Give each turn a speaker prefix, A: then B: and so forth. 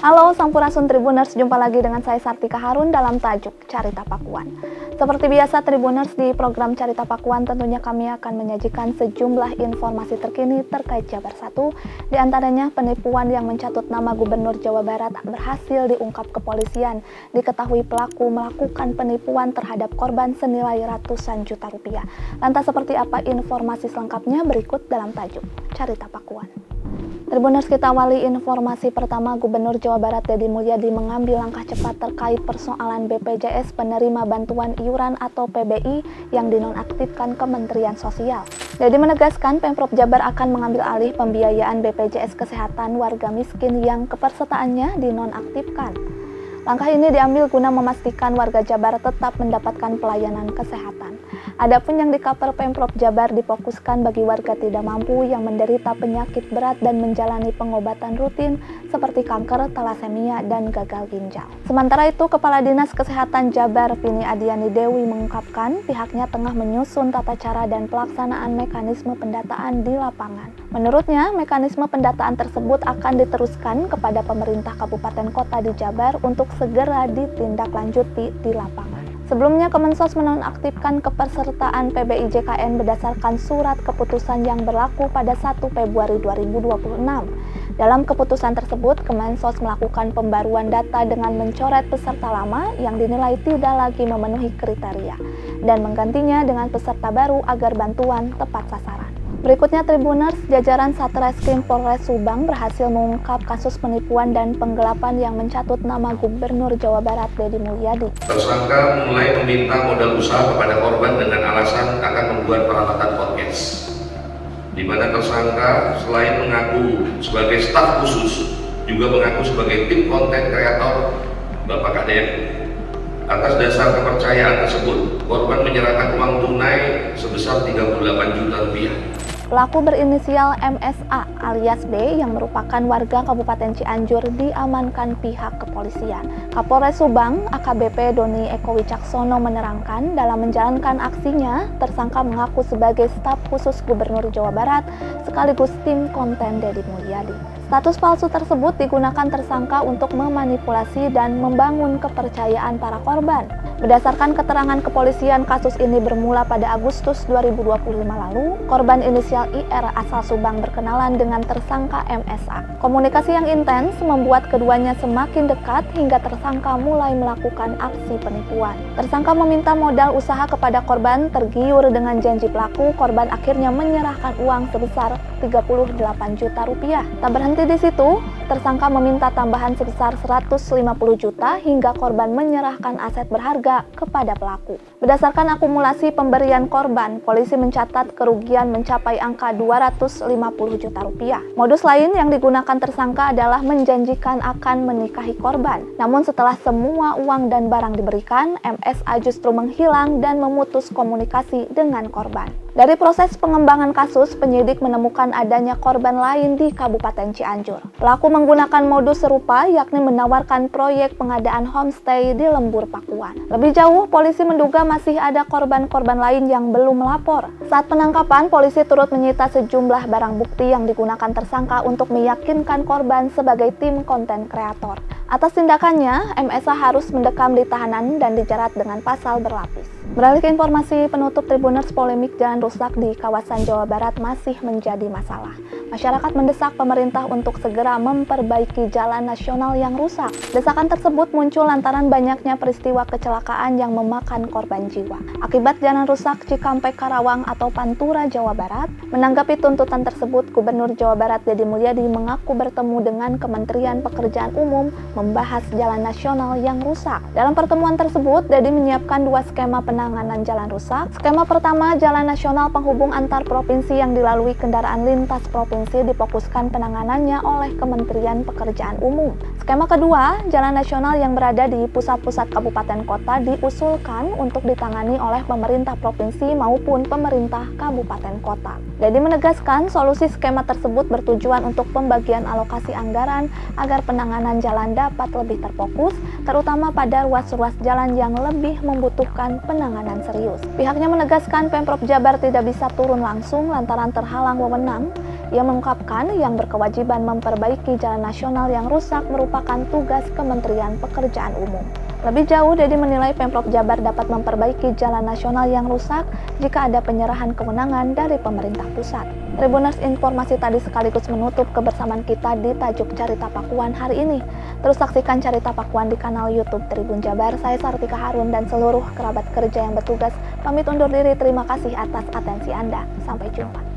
A: Halo Sampurasun Tribuners, jumpa lagi dengan saya Sartika Harun dalam tajuk Carita Pakuan. Seperti biasa Tribuners, di program Carita Pakuan tentunya kami akan menyajikan sejumlah informasi terkini terkait Jabar 1. Di antaranya penipuan yang mencatut nama Gubernur Jawa Barat berhasil diungkap kepolisian. Diketahui pelaku melakukan penipuan terhadap korban senilai ratusan juta rupiah. Lantas seperti apa informasi selengkapnya berikut dalam tajuk Carita Pakuan. Tribuners, kita awali informasi pertama. Gubernur Jawa Barat Deddy Mulyadi mengambil langkah cepat terkait persoalan BPJS penerima bantuan iuran atau PBI yang dinonaktifkan Kementerian Sosial. Deddy menegaskan Pemprov Jabar akan mengambil alih pembiayaan BPJS Kesehatan warga miskin yang kepesertaannya dinonaktifkan. Langkah ini diambil guna memastikan warga Jabar tetap mendapatkan pelayanan kesehatan. Adapun yang di-cover Pemprov Jabar difokuskan bagi warga tidak mampu yang menderita penyakit berat dan menjalani pengobatan rutin seperti kanker, talasemia, dan gagal ginjal. Sementara itu, Kepala Dinas Kesehatan Jabar Vini Adiani Dewi mengungkapkan pihaknya tengah menyusun tata cara dan pelaksanaan mekanisme pendataan di lapangan. Menurutnya, mekanisme pendataan tersebut akan diteruskan kepada pemerintah kabupaten kota di Jabar untuk segera ditindaklanjuti di lapangan. Sebelumnya, Kemensos menonaktifkan kepesertaan PBI JKN berdasarkan surat keputusan yang berlaku pada 1 Februari 2026. Dalam keputusan tersebut, Kemensos melakukan pembaruan data dengan mencoret peserta lama yang dinilai tidak lagi memenuhi kriteria dan menggantinya dengan peserta baru agar bantuan tepat sasaran. Berikutnya Tribuners, jajaran Satreskrim Polres Subang berhasil mengungkap kasus penipuan dan penggelapan yang mencatut nama Gubernur Jawa Barat Deddy Mulyadi.
B: Tersangka mulai meminta modal usaha kepada korban dengan alasan akan membuat peralatan podcast, di mana tersangka selain mengaku sebagai staf khusus, juga mengaku sebagai tim konten kreator Bapak Kaden. Atas dasar kepercayaan tersebut, korban menyerahkan uang tunai sebesar 38 juta rupiah.
A: Pelaku berinisial MSA alias B yang merupakan warga Kabupaten Cianjur diamankan pihak kepolisian. Kapolres Subang AKBP Doni Eko Wicaksono menerangkan dalam menjalankan aksinya, tersangka mengaku sebagai staf khusus Gubernur Jawa Barat sekaligus tim konten Deddy Mulyadi. Status palsu tersebut digunakan tersangka untuk memanipulasi dan membangun kepercayaan para korban. Berdasarkan keterangan kepolisian, kasus ini bermula pada Agustus 2025 lalu. Korban inisial IR asal Subang berkenalan dengan tersangka MSA. Komunikasi yang intens membuat keduanya semakin dekat hingga tersangka mulai melakukan aksi penipuan. Tersangka meminta modal usaha kepada korban, tergiur dengan janji pelaku, korban akhirnya menyerahkan uang sebesar 38 juta rupiah. Tak berhenti di situ, tersangka meminta tambahan sebesar 150 juta hingga korban menyerahkan aset berharga kepada pelaku. Berdasarkan akumulasi pemberian korban, polisi mencatat kerugian mencapai angka 250 juta rupiah. Modus lain yang digunakan tersangka adalah menjanjikan akan menikahi korban. Namun setelah semua uang dan barang diberikan, MSA justru menghilang dan memutus komunikasi dengan korban. Dari proses pengembangan kasus, penyidik menemukan adanya korban lain di Kabupaten Cianjur. Pelaku menggunakan modus serupa, yakni menawarkan proyek pengadaan homestay di Lembur Pakuan. Lebih jauh, polisi menduga masih ada korban-korban lain yang belum melapor. Saat penangkapan, polisi turut menyita sejumlah barang bukti yang digunakan tersangka untuk meyakinkan korban sebagai tim konten kreator. Atas tindakannya, MSA harus mendekam di tahanan dan dijerat dengan pasal berlapis. Beralih ke informasi penutup Tribuners, polemik jalan rusak di kawasan Jawa Barat masih menjadi masalah. Masyarakat mendesak pemerintah untuk segera memperbaiki jalan nasional yang rusak. Desakan tersebut muncul lantaran banyaknya peristiwa kecelakaan yang memakan korban jiwa. Akibat jalan rusak Cikampek Karawang atau Pantura, Jawa Barat, menanggapi tuntutan tersebut, Gubernur Jawa Barat Deddy Mulyadi mengaku bertemu dengan Kementerian Pekerjaan Umum membahas jalan nasional yang rusak. Dalam pertemuan tersebut, Deddy menyiapkan dua skema penanganan jalan rusak. Skema pertama, jalan nasional penghubung antar provinsi yang dilalui kendaraan lintas provinsi difokuskan penanganannya oleh Kementerian Pekerjaan Umum. Skema kedua, jalan nasional yang berada di pusat-pusat kabupaten kota diusulkan untuk ditangani oleh pemerintah provinsi maupun pemerintah kabupaten kota. Deddy menegaskan solusi skema tersebut bertujuan untuk pembagian alokasi anggaran agar penanganan jalan dapat lebih terfokus, terutama pada ruas-ruas jalan yang lebih membutuhkan penanganan serius. Pihaknya menegaskan Pemprov Jabar tidak bisa turun langsung lantaran terhalang wewenang Ia mengungkapkan yang berkewajiban memperbaiki jalan nasional yang rusak merupakan tugas Kementerian Pekerjaan Umum. Lebih jauh, Dedi menilai Pemprov Jabar dapat memperbaiki jalan nasional yang rusak jika ada penyerahan kewenangan dari pemerintah pusat. Tribuners, informasi tadi sekaligus menutup kebersamaan kita di tajuk Carita Pakuan hari ini. Terus saksikan Carita Pakuan di kanal YouTube Tribun Jabar. Saya Sartika Harun dan seluruh kerabat kerja yang bertugas pamit undur diri. Terima kasih atas atensi Anda. Sampai jumpa.